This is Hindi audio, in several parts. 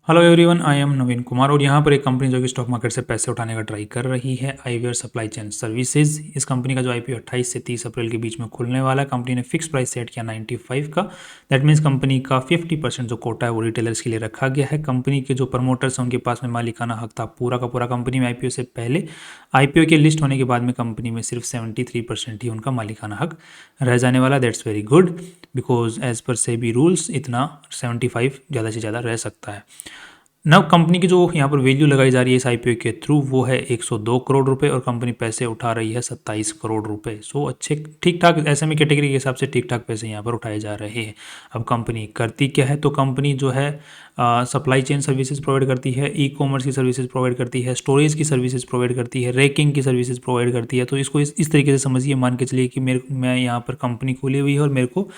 हेलो एवरीवन, आई एम नवीन कुमार और यहाँ पर एक कंपनी जो कि स्टॉक मार्केट से पैसे उठाने का ट्राई कर रही है, आईवेयर सप्लाई चेन सर्विसेज। इस कंपनी का जो आईपीओ 28 से 30 अप्रैल के बीच में खुलने वाला है। कंपनी ने फिक्स प्राइस सेट किया 95 का। दैट मीन्स कंपनी का 50% जो कोटा है वो रिटेलर्स के लिए रखा गया है। कंपनी के जो प्रमोटर्स हैं उनके पास में मालिकाना हक था पूरा का पूरा कंपनी में आईपीओ से पहले। आईपीओ के लिस्ट होने के बाद में कंपनी में सिर्फ 73% ही उनका मालिकाना हक रह जाने वाला। That's very good because as per SEBI rules इतना 75 ज़्यादा से ज़्यादा रह सकता है। नव कंपनी की जो यहाँ पर वैल्यू लगाई जा रही है इस आईपीओ के थ्रू वो है 102 करोड़ रुपए और कंपनी पैसे उठा रही है 27 करोड़ रुपए। सो अच्छे ठीक ठाक एसएमई कैटेगरी के हिसाब से ठीक ठाक पैसे यहाँ पर उठाए जा रहे हैं। अब कंपनी करती क्या है, तो कंपनी जो है सप्लाई चेन सर्विसेज प्रोवाइड करती है, ई कॉमर्स की सर्विसेज प्रोवाइड करती है, स्टोरेज की सर्विसेज प्रोवाइड करती है, रैकिंग की सर्विसेज प्रोवाइड करती है। तो इसको इस तरीके से समझिए, मान के चलिए कि मैं यहाँ पर कंपनी खोली हुई है और मेरे को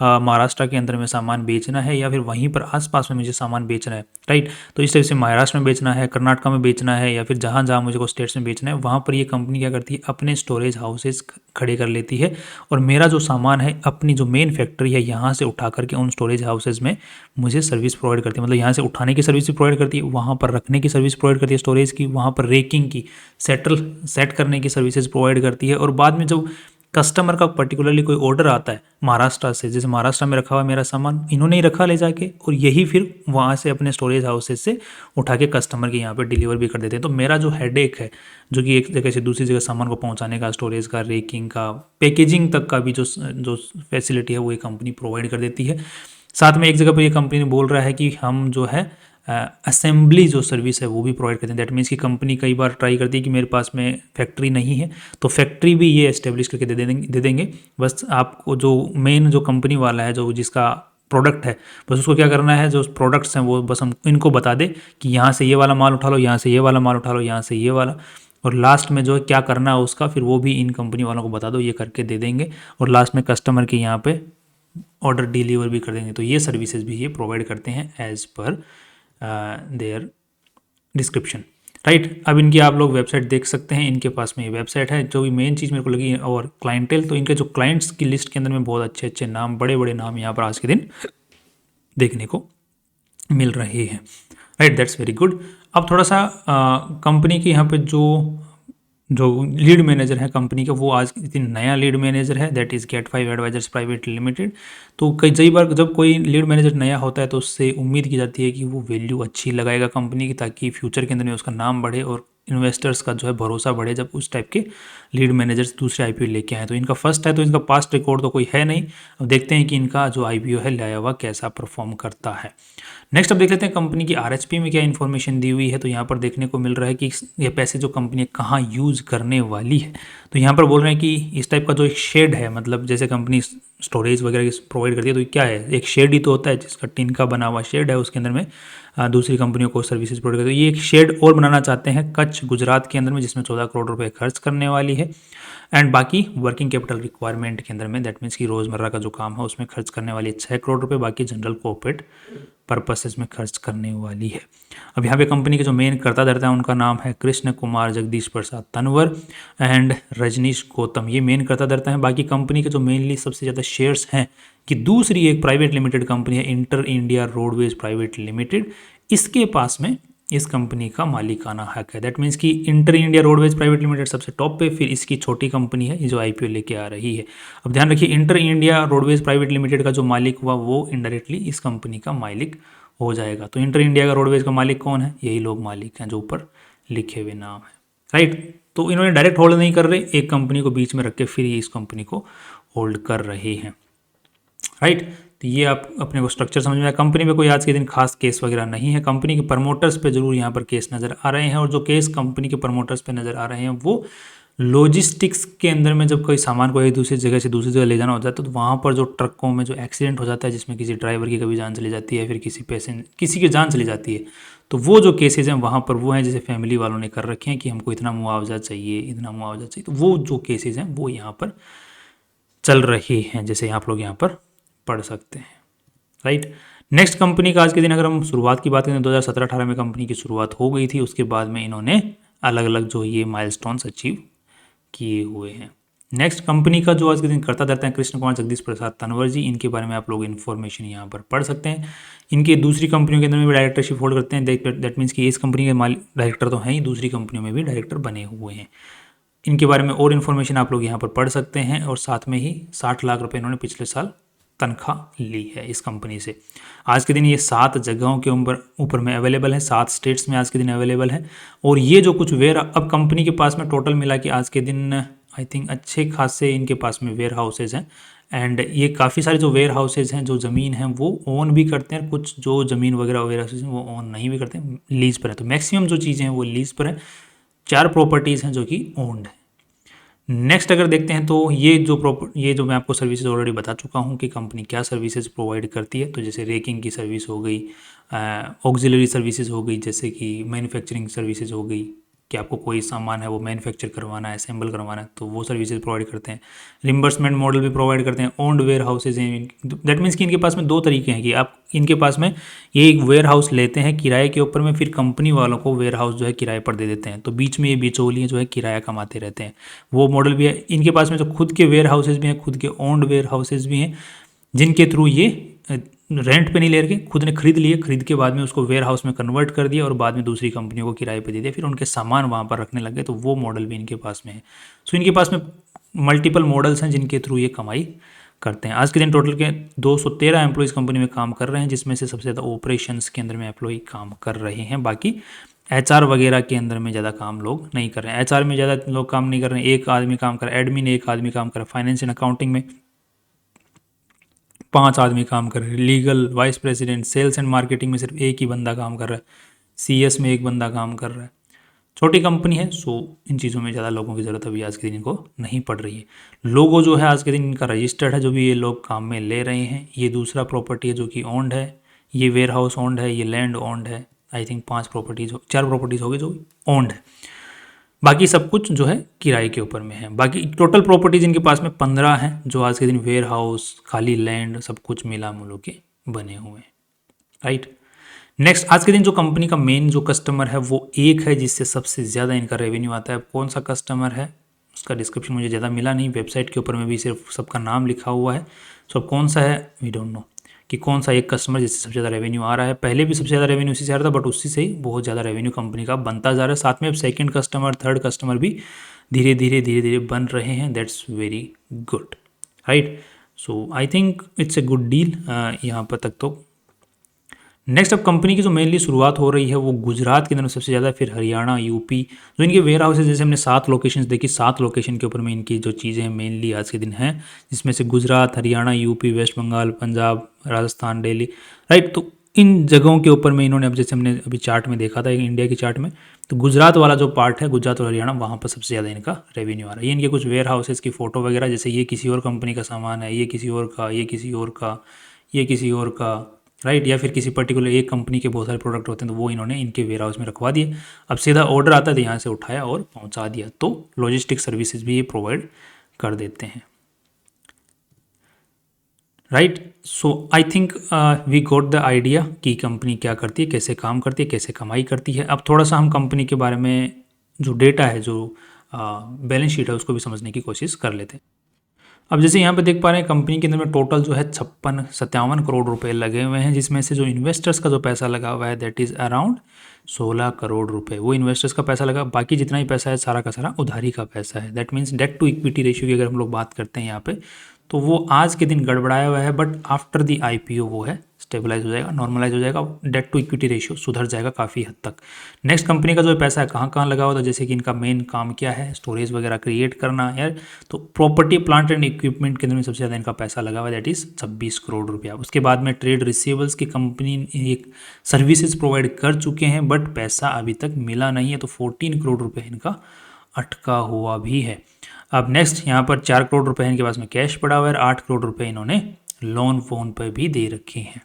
महाराष्ट्र के अंदर में सामान बेचना है या फिर वहीं पर आसपास में मुझे सामान बेचना है, राइट। तो इस तरह से महाराष्ट्र में बेचना है, कर्नाटक में बेचना है या फिर जहाँ जहाँ मुझे को स्टेट्स में बेचना है वहाँ पर ये कंपनी क्या करती है, अपने स्टोरेज हाउसेज खड़े कर लेती है और मेरा जो सामान है अपनी जो मेन फैक्ट्री है यहाँ से उठा करके उन स्टोरेज हाउसेज में मुझे सर्विस प्रोवाइड करती है। मतलब यहाँ से उठाने की सर्विस भी प्रोवाइड करती है, वहाँ पर रखने की सर्विस प्रोवाइड करती है स्टोरेज की, वहाँ पर रेकिंग की सेट करने की सर्विसेज प्रोवाइड करती है। और बाद में जब कस्टमर का पर्टिकुलरली कोई ऑर्डर आता है महाराष्ट्र से, जैसे महाराष्ट्र में रखा हुआ मेरा सामान इन्होंने ही रखा ले जाके और यही फिर वहाँ से अपने स्टोरेज हाउसेज से उठा के कस्टमर के यहाँ पे डिलीवर भी कर देते हैं। तो मेरा जो हेडेक है जो कि एक जगह से दूसरी जगह सामान को पहुँचाने का, स्टोरेज का, रेकिंग का, पैकेजिंग तक का भी जो फैसिलिटी है वो ये कंपनी प्रोवाइड कर देती है। साथ में एक जगह पर ये कंपनी बोल रहा है कि हम जो है असेंबली जो सर्विस है वो भी प्रोवाइड करते हैं। दैट मीन्स कि कंपनी कई बार ट्राई करती है कि मेरे पास में फैक्ट्री नहीं है तो फैक्ट्री भी ये एस्टेब्लिश करके दे देंगे। बस आपको जो मेन जो कंपनी वाला है जो जिसका प्रोडक्ट है बस उसको क्या करना है, जो प्रोडक्ट्स हैं वो बस हम इनको बता दे कि यहाँ से ये वाला माल उठा लो, यहाँ से ये वाला माल उठा लो, यहाँ से ये वाला, और लास्ट में जो है क्या करना है उसका फिर वो भी इन कंपनी वालों को बता दो, ये करके दे देंगे और लास्ट में कस्टमर के यहाँ पे ऑर्डर डिलीवर भी कर देंगे। तो ये सर्विसेज भी ये प्रोवाइड करते हैं as per there description, right. अब इनकी आप लोग वेबसाइट देख सकते हैं, इनके पास में ये वेबसाइट है। जो भी मेन चीज़ मेरे को लगी और क्लाइंटेल, तो इनके जो क्लाइंट्स की लिस्ट के अंदर में बहुत अच्छे अच्छे नाम, बड़े बड़े नाम यहाँ पर आज के दिन देखने को मिल रहे हैं, राइट। That's very good. अब थोड़ा सा कंपनी के यहाँ पे जो लीड मैनेजर है कंपनी का वो आज दिन नया लीड मैनेजर है, that is get 5 advisors private limited. तो कई बार जब कोई लीड मैनेजर नया होता है तो उससे उम्मीद की जाती है कि वो वैल्यू अच्छी लगाएगा कंपनी की, ताकि फ्यूचर के अंदर में उसका नाम बढ़े और इन्वेस्टर्स का जो है भरोसा बढ़े जब उस टाइप के लीड मैनेजर्स दूसरे आईपीओ लेके आए। तो इनका फर्स्ट है तो इनका पास्ट रिकॉर्ड तो कोई है नहीं। अब देखते हैं कि इनका जो आईपीओ है लाया हुआ कैसा परफॉर्म करता है। नेक्स्ट अब देख लेते हैं कंपनी की आरएचपी में क्या इन्फॉर्मेशन दी हुई है। तो यहाँ पर देखने को मिल रहा है कि ये पैसे जो कंपनी कहाँ यूज़ करने वाली है। तो यहाँ पर बोल रहे हैं कि इस टाइप का जो एक शेड है, मतलब जैसे कंपनी स्टोरेज वगैरह प्रोवाइड करती है तो क्या है, एक शेड ही तो होता है जिसका टिन का बना हुआ शेड है, उसके अंदर में दूसरी कंपनियों को सर्विसेज प्रोवाइड करती है। ये एक शेड और बनाना चाहते हैं कच्छ गुजरात के अंदर में, जिसमें 14 करोड़ रुपए खर्च करने वाली है। एंड बाकी वर्किंग कैपिटल रिक्वायरमेंट के अंदर में दैट मीन्स कि रोज़मर्रा का जो काम है उसमें खर्च करने वाली है 6 करोड़ रुपए, बाकी जनरल कॉर्पोरेट पर्पसेस में खर्च करने वाली है। अब यहाँ पे कंपनी के जो मेन कर्ता धर्ता है उनका नाम है कृष्ण कुमार जगदीश प्रसाद तनवर एंड रजनीश गौतम, ये मेन कर्ता धर्ता है। बाकी कंपनी के जो मेनली सबसे ज़्यादा शेयर्स हैं कि दूसरी एक प्राइवेट लिमिटेड कंपनी है inter India roadways private limited, इसके पास में इस कंपनी का मालिकाना हक है। दैट मीन्स कि inter India roadways private limited सबसे टॉप पे, फिर इसकी छोटी कंपनी है ये जो आईपीओ लेके आ रही है। अब ध्यान रखिए inter India roadways private limited का जो मालिक हुआ वो इनडायरेक्टली इस कंपनी का मालिक हो जाएगा। तो इंटर इंडिया का रोडवेज का मालिक कौन है, यही लोग मालिक हैं जो ऊपर लिखे हुए नाम है, राइट। तो इन्होंने डायरेक्ट होल्ड नहीं कर रहे, एक कंपनी को बीच में रख के फिर ये इस कंपनी को होल्ड कर रहे हैं, राइट। तो ये आप अपने को स्ट्रक्चर समझ में आया। कंपनी में कोई आज के दिन खास केस वगैरह नहीं है। कंपनी के प्रमोटर्स पे जरूर यहाँ पर केस नज़र आ रहे हैं और जो केस कंपनी के प्रमोटर्स पे नज़र आ रहे हैं वो लॉजिस्टिक्स के अंदर में जब कोई सामान को एक दूसरी जगह से दूसरी जगह ले जाना होता है तो वहाँ पर जो ट्रकों में जो एक्सीडेंट हो जाता है जिसमें किसी ड्राइवर की कभी जान चली जाती है, फिर किसी की जान चली जाती है, तो वो जो केसेज हैं वहाँ पर वो हैं जैसे फैमिली वालों ने कर रखे हैं कि हमको इतना मुआवजा चाहिए, इतना मुआवजा चाहिए। तो वो जो केसेज हैं वो यहाँ पर चल रहे हैं, जैसे आप लोग यहाँ पर पढ़ सकते हैं, राइट। नेक्स्ट कंपनी का आज के दिन अगर हम शुरुआत की बात करें 2017-18 में कंपनी की शुरुआत हो गई थी। उसके बाद में इन्होंने अलग अलग जो ये माइलस्टोन्स अचीव किए हुए हैं, नेक्स्ट कंपनी का जो आज के दिन करता धरता है कृष्ण कुमार जगदीश प्रसाद तनवर जी, इनके बारे में आप लोग इन्फॉर्मेशन यहाँ पर पढ़ सकते हैं। इनके दूसरी कंपनियों के अंदर में भी डायरेक्टरशिप होल्ड करते हैं। दैट मीन्स कि इस कंपनी के मालिक डायरेक्टर तो हैं ही, दूसरी कंपनियों में भी डायरेक्टर बने हुए हैं। इनके बारे में और इन्फॉर्मेशन आप लोग यहाँ पर पढ़ सकते हैं। और साथ में ही 60 लाख रुपए इन्होंने पिछले साल तनख्वाह ली है इस कंपनी से। आज के दिन ये 7 जगहों के ऊपर में अवेलेबल है, 7 स्टेट्स में आज के दिन अवेलेबल है। और ये जो कुछ अब कंपनी के पास में टोटल मिला कि आज के दिन आई थिंक अच्छे खासे इनके पास में वेयर हाउसेज हैं। एंड ये काफ़ी सारे जो वेयर हाउसेज हैं, जो ज़मीन है वो ओन भी करते हैं, कुछ जो ज़मीन वगैरह वेयर हाउसेज हैं वो ओन नहीं भी करते हैं, लीज पर है। तो मैक्सिमम जो चीज़ें हैं वो लीज पर है। 4 प्रॉपर्टीज़ हैं जो कि ओन्ड है। नेक्स्ट अगर देखते हैं तो ये जो मैं आपको सर्विसेज ऑलरेडी बता चुका हूँ कि कंपनी क्या सर्विसेज प्रोवाइड करती है। तो जैसे रेकिंग की सर्विस हो गई, ऑक्सिलरी सर्विसेज हो गई, जैसे कि मैन्युफैक्चरिंग सर्विसेज हो गई कि आपको कोई सामान है वो मैन्युफैक्चर करवाना है, असेंबल करवाना है, तो वो सर्विसेज प्रोवाइड करते हैं। रिम्बर्समेंट मॉडल भी प्रोवाइड करते हैं। ओन्ड वेयर हाउसेज हैं। दैट मीन्स कि इनके पास में 2 तरीके हैं कि आप इनके पास में ये एक वेयर हाउस लेते हैं किराए के ऊपर में, फिर कंपनी वालों को वेयर हाउस जो है किराए पर दे देते हैं। तो बीच में ये बिचौलिए जो है किराया कमाते रहते हैं, वो मॉडल भी है। इनके पास में जो खुद के वेयर हाउसेज भी हैं, खुद के ओन्ड वेयर हाउसेज भी हैं, जिनके थ्रू ये रेंट पे नहीं ले रहे, खुद ने खरीद लिए, खरीद के बाद में उसको वेयर हाउस में कन्वर्ट कर दिया और बाद में दूसरी कंपनियों को किराए पे दे दिया, फिर उनके सामान वहाँ पर रखने लगे। तो वो मॉडल भी इनके पास में है। सो इनके पास में मल्टीपल मॉडल्स हैं जिनके थ्रू ये कमाई करते हैं। आज के दिन टोटल के 213 एम्प्लॉइज़ कंपनी में काम कर रहे हैं, जिसमें से सबसे ज़्यादा ऑपरेशंस के अंदर में एम्प्लॉय काम कर रहे हैं। बाकी HR वगैरह के अंदर में ज़्यादा काम लोग नहीं कर रहे हैं। HR में ज़्यादा लोग काम नहीं कर रहे हैं, एक आदमी काम कर रहा है, एडमिन एक आदमी काम कर रहा है, फाइनेंस एंड अकाउंटिंग में 5 आदमी काम कर रहे हैं, legal, vice president, sales and marketing में सिर्फ एक ही बंदा काम कर रहा है, CS में एक बंदा काम कर रहा है। छोटी कंपनी है, सो इन चीज़ों में ज़्यादा लोगों की ज़रूरत अभी आज के दिन इनको नहीं पड़ रही है। लोगो जो है आज के दिन इनका रजिस्टर्ड है, जो भी ये लोग काम में ले रहे हैं। ये दूसरा प्रॉपर्टी है जो कि ओन्ड है, ये वेयर हाउस ओन्ड है, ये लैंड ओन्ड है। आई थिंक 4 प्रॉपर्टीज़ हो गई जो ओन्ड है। बाकी सब कुछ जो है किराए के ऊपर में है। बाकी टोटल प्रॉपर्टीज इनके पास में 15 हैं, जो आज के दिन वेयर हाउस, खाली लैंड, सब कुछ मिला मुलो के बने हुए हैं। राइट। नेक्स्ट आज के दिन जो कंपनी का मेन जो कस्टमर है वो एक है, जिससे सबसे ज़्यादा इनका रेवेन्यू आता है। कौन सा कस्टमर है उसका डिस्क्रिप्शन मुझे ज़्यादा मिला नहीं, वेबसाइट के ऊपर में भी सिर्फ सबका नाम लिखा हुआ है। सो अब कौन सा है वी डोंट नो कि कौन सा एक कस्टमर जिससे सबसे ज़्यादा रेवेन्यू आ रहा है। पहले भी सबसे ज़्यादा रेवेन्यू उसी से आ रहा था, बट उसी से ही बहुत ज़्यादा रेवेन्यू कंपनी का बनता जा रहा है। साथ में अब सेकंड कस्टमर, थर्ड कस्टमर भी धीरे धीरे बन रहे हैं। That's very good. Right. So I think it's a good deal यहाँ पर तक। तो नेक्स्ट अब कंपनी की जो मेनली शुरुआत हो रही है वो गुजरात के अंदर सबसे ज़्यादा, फिर हरियाणा, यूपी। जो इनके वेयर हाउसेज, जैसे हमने 7 लोकेशंस देखी, 7 लोकेशन के ऊपर में इनकी जो चीज़ें हैं मेनली आज के दिन हैं, जिसमें से गुजरात, हरियाणा, यूपी, वेस्ट बंगाल, पंजाब, राजस्थान, दिल्ली। राइट। तो इन जगहों के ऊपर में इन्होंने, अब जैसे हमने अभी चार्ट में देखा था इंडिया की चार्ट में, तो गुजरात वाला जो पार्ट है, गुजरात और हरियाणा, वहाँ पर सबसे ज़्यादा इनका रेवेन्यू आ रहा है। ये इनके कुछ वेयर हाउसेज की फ़ोटो वगैरह, जैसे ये किसी और कंपनी का सामान है, ये किसी और का, ये किसी और का, ये किसी और का। राइट। या फिर किसी पर्टिकुलर एक कंपनी के बहुत सारे प्रोडक्ट होते हैं, तो वो इन्होंने इनके वेयर हाउस में रखवा दिए। अब सीधा ऑर्डर आता है तो यहाँ से उठाया और पहुँचा दिया। तो लॉजिस्टिक सर्विसेज भी ये प्रोवाइड कर देते हैं। Right. So I think we got the idea कि कंपनी क्या करती है, कैसे काम करती है, कैसे कमाई करती है। अब थोड़ा सा हम कंपनी के बारे में जो डेटा है, जो बैलेंस शीट है, उसको भी समझने की कोशिश कर लेते हैं। अब जैसे यहाँ पे देख पा रहे हैं कंपनी के अंदर में टोटल जो है 57 करोड़ रुपए लगे हुए हैं, जिसमें से जो इन्वेस्टर्स का जो पैसा लगा हुआ है दैट इज़ अराउंड 16 करोड़ रुपए। वो इन्वेस्टर्स का पैसा लगा, बाकी जितना ही पैसा है सारा का सारा उधारी का पैसा है। That means debt to equity ratio की अगर हम लोग बात करते हैं यहाँ पे, तो वो आज के दिन गड़बड़ाया हुआ है, बट आफ्टर द IPO वो है स्टेबलाइज हो जाएगा, नॉर्मलाइज हो जाएगा, डेट टू इक्विटी रेशियो सुधर जाएगा काफ़ी हद तक। नेक्स्ट कंपनी का जो पैसा है कहाँ कहाँ लगा हुआ था, जैसे कि इनका मेन काम क्या है, स्टोरेज वगैरह क्रिएट करना है। तो प्रॉपर्टी, प्लांट एंड इक्विपमेंट के अंदर में सबसे ज़्यादा इनका पैसा लगा हुआ है, दैट इज़ 26 करोड़ रुपया। उसके बाद में ट्रेड रिसीवेबल्स की कंपनी एक सर्विसेज प्रोवाइड कर चुके हैं, बट पैसा अभी तक मिला नहीं है, तो 14 करोड़ रुपये इनका अटका हुआ भी है। अब नेक्स्ट यहाँ पर 4 करोड़ रुपए इनके पास में कैश पड़ा हुआ है, 8 करोड़ रुपए इन्होंने लोन फोन पर भी दे रखे हैं।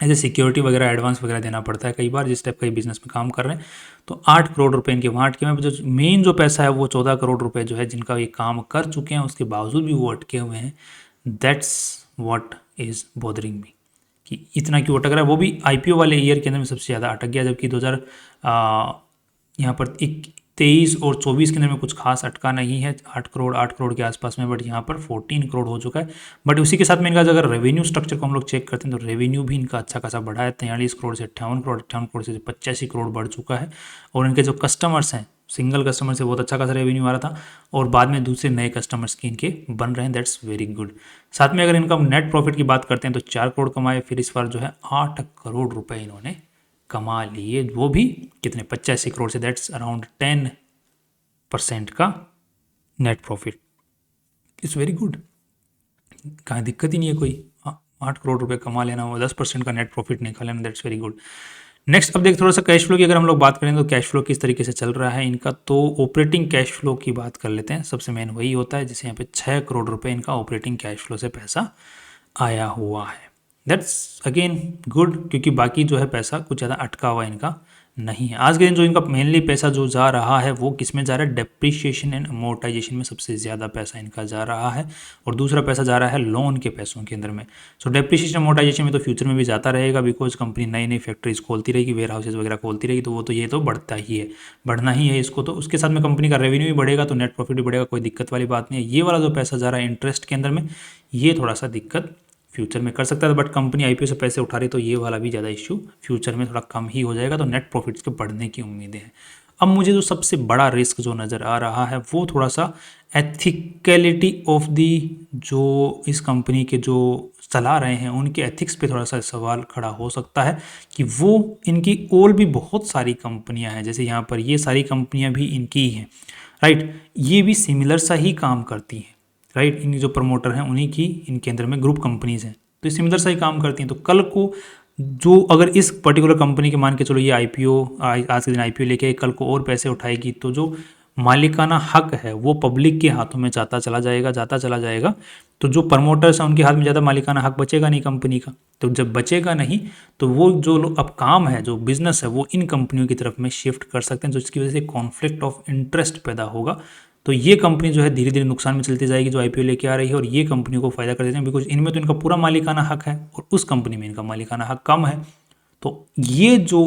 ऐसे सिक्योरिटी वगैरह एडवांस वगैरह देना पड़ता है कई बार, जिस टाइप का बिजनेस में काम कर रहे हैं। तो 8 करोड़ रुपए इनके वहाँ अटके हुए हैं। जो मेन जो पैसा है वो 14 करोड़ रुपए जो है, जिनका ये काम कर चुके हैं, उसके बावजूद भी वो अटके हुए हैं। That's what is bothering me, कि इतना क्यों अटक रहा है। वो भी IPO वाले ईयर के अंदर में सबसे ज़्यादा अटक गया, जबकि 2000 यहाँ पर 23 और 24 के अंदर में कुछ खास अटका नहीं है, 8 करोड़ के आसपास में, बट यहाँ पर 14 करोड़ हो चुका है। बट उसी के साथ में इनका अगर रेवेन्यू स्ट्रक्चर को हम लोग चेक करते हैं तो रेवेन्यू भी इनका अच्छा खासा बढ़ा है, 43 करोड़ से 58 करोड़ से 85 करोड़ बढ़ चुका है। और इनके जो कस्टमर्स हैं, सिंगल कस्टमर से बहुत अच्छा खासा रेवेन्यू आ रहा था और बाद में दूसरे नए कस्टमर्स के इनके बन रहे हैं, दैट्स वेरी गुड। साथ में अगर इनका नेट प्रॉफिट की बात करते हैं तो 4 करोड़ कमाए, फिर इस बार जो है 8 करोड़ रुपए इन्होंने कमा लिए, वो भी कितने 85 करोड़ से, दैट्स अराउंड 10% का net profit. It's very good, कहाँ दिक्कत ही नहीं है कोई, 8 करोड़ रुपए कमा लेना, वो 10% का नेट प्रॉफिट निकाल लेना, दैट्स वेरी गुड। नेक्स्ट अब देख थोड़ा सा कैश फ्लो की अगर हम लोग बात करें तो कैश फ्लो किस तरीके से चल रहा है इनका, तो ऑपरेटिंग कैश फ्लो की बात कर लेते हैं। सबसे मेन वही होता है जिसे यहाँ पे 6 करोड़ रुपए इनका ऑपरेटिंग कैश फ्लो से पैसा आया हुआ है, दैट्स अगेन गुड, क्योंकि बाकी जो है पैसा कुछ ज़्यादा अटका हुआ इनका नहीं है। आज के दिन जो इनका मेनली पैसा जो जा रहा है वो किस में जा रहा है, डेप्रिसिएशन एंड अमोर्टाइजेशन में सबसे ज़्यादा पैसा इनका जा रहा है, और दूसरा पैसा जा रहा है लोन के पैसों के अंदर में। सो डेप्रिसिएशन अमोर्टाइजेशन में तो फ्यूचर में भी जाता रहेगा, बिकॉज कंपनी नई नई फैक्ट्रीज खोलती रहेगी, वेयर हाउसेज वगैरह खोलती रहेगी, तो वो तो ये तो बढ़ता ही है, बढ़ना ही है इसको। तो उसके साथ में कंपनी का रेवेन्यू भी बढ़ेगा तो नेट प्रॉफिट भी बढ़ेगा, कोई दिक्कत वाली बात नहीं है। ये वाला जो पैसा जा रहा है इंटरेस्ट के अंदर में, ये थोड़ा सा दिक्कत फ्यूचर में कर सकता है, बट कंपनी आईपीओ से पैसे उठा रही तो ये वाला भी ज़्यादा इश्यू फ्यूचर में थोड़ा कम ही हो जाएगा, तो नेट प्रॉफिट्स के बढ़ने की उम्मीदें हैं। अब मुझे जो सबसे बड़ा रिस्क जो नज़र आ रहा है वो थोड़ा सा एथिकलिटी ऑफ दी, जो इस कंपनी के जो चला रहे हैं उनके एथिक्स पे थोड़ा सा सवाल खड़ा हो सकता है, कि वो इनकी और भी बहुत सारी कंपनियां हैं, जैसे यहाँ पर ये सारी कंपनियां भी इनकी ही हैं, राइट, ये भी सिमिलर सा ही काम करती हैं, राइट, इनके जो प्रमोटर हैं उन्हीं की इनके अंदर में ग्रुप कंपनीज हैं, तो सिमिलर सा ही काम करती हैं। तो कल को जो अगर इस पर्टिकुलर कंपनी के मान के चलो ये आईपीओ आज के दिन आईपीओ लेके कल को और पैसे उठाएगी, तो जो मालिकाना हक है वो पब्लिक के हाथों में जाता चला जाएगा, तो जो प्रमोटर्स हैं उनके हाथ में ज़्यादा मालिकाना हक बचेगा नहीं कंपनी का। तो जब बचेगा नहीं तो वो जो अब काम है, जो बिजनेस है, वो इन कंपनियों की तरफ में शिफ्ट कर सकते हैं, जिसकी वजह से कॉन्फ्लिक्ट ऑफ इंटरेस्ट पैदा होगा। तो ये कंपनी जो है धीरे धीरे नुकसान में चलती जाएगी जो आईपीओ लेके आ रही है, और ये कंपनी को फायदा कर देते हैं, बिकॉज इनमें तो इनका पूरा मालिकाना हक है और उस कंपनी में इनका मालिकाना हक कम है। तो ये जो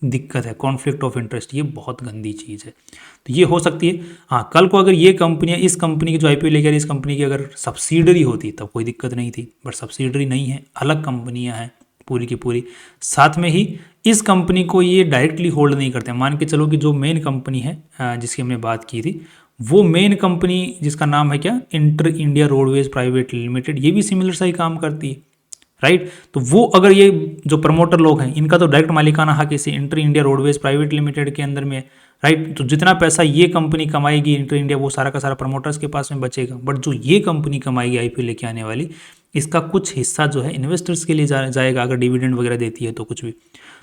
दिक्कत है कॉन्फ्लिक्ट ऑफ इंटरेस्ट, ये बहुत गंदी चीज़ है, तो ये हो सकती है। हाँ, कल को अगर ये कंपनियाँ, इस कंपनी की जो आईपीओ लेकर इस कंपनी की अगर सब्सिडरी होती तब कोई दिक्कत नहीं थी, बट सब्सिडरी नहीं है, अलग कंपनियाँ हैं पूरी की पूरी। साथ में ही इस कंपनी को ये डायरेक्टली होल्ड नहीं करते। मान के चलो कि जो मेन कंपनी है जिसकी हमने बात की थी, वो मेन कंपनी जिसका नाम है क्या, inter India roadways private limited, ये भी सिमिलर सा ही काम करती है, राइट। तो वो अगर ये जो प्रमोटर लोग हैं इनका तो डायरेक्ट मालिकाना हक इसे inter India roadways private limited के अंदर में है, राइट। तो जितना पैसा ये कंपनी कमाएगी इंटर इंडिया, वो सारा का सारा प्रमोटर्स के पास में बचेगा, बट जो ये कंपनी कमाएगी आईपीओ लेके आने वाली, इसका कुछ हिस्सा जो है इन्वेस्टर्स के लिए जाएगा, अगर डिविडेंड वगैरह देती है तो कुछ भी,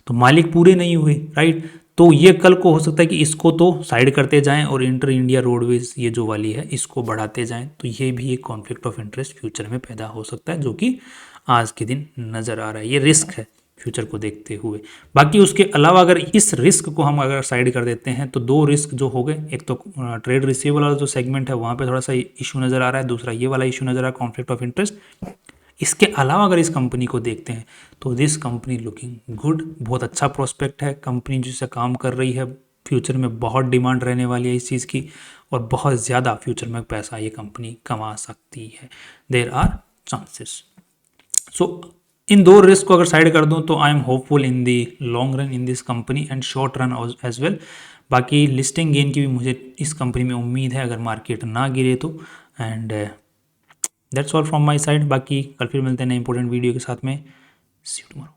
तो मालिक पूरे नहीं हुए, राइट। तो ये कल को हो सकता है कि इसको तो साइड करते जाएं और इंटर इंडिया रोडवेज ये जो वाली है इसको बढ़ाते जाएं, तो ये भी एक कॉन्फ्लिक्ट ऑफ इंटरेस्ट फ्यूचर में पैदा हो सकता है, जो कि आज के दिन नज़र आ रहा है। ये रिस्क है फ्यूचर को देखते हुए। बाकी उसके अलावा अगर इस रिस्क को हम अगर साइड कर देते हैं तो दो रिस्क जो हो गए, एक तो ट्रेड रिसीवेबल वाला जो सेगमेंट है वहाँ पे थोड़ा सा इशू नज़र आ रहा है, दूसरा ये वाला इशू नज़र आ रहा है कॉन्फ्लिक्ट ऑफ इंटरेस्ट। इसके अलावा अगर इस कंपनी को देखते हैं तो दिस कंपनी लुकिंग गुड, बहुत अच्छा प्रोस्पेक्ट है, कंपनी जिससे काम कर रही है, फ्यूचर में बहुत डिमांड रहने वाली है इस चीज़ की, और बहुत ज़्यादा फ्यूचर में पैसा ये कंपनी कमा सकती है, देयर आर चांसेस। सो इन दो रिस्क को अगर साइड कर दूं तो I am hopeful in the long run in this company and short run as well. बाकी लिस्टिंग गेन की भी मुझे इस कंपनी में उम्मीद है अगर मार्केट ना गिरे तो। And that's all from my side. बाकी कल फिर मिलते हैं नए इंपॉर्टेंट वीडियो के साथ में। सी यू टुमारो।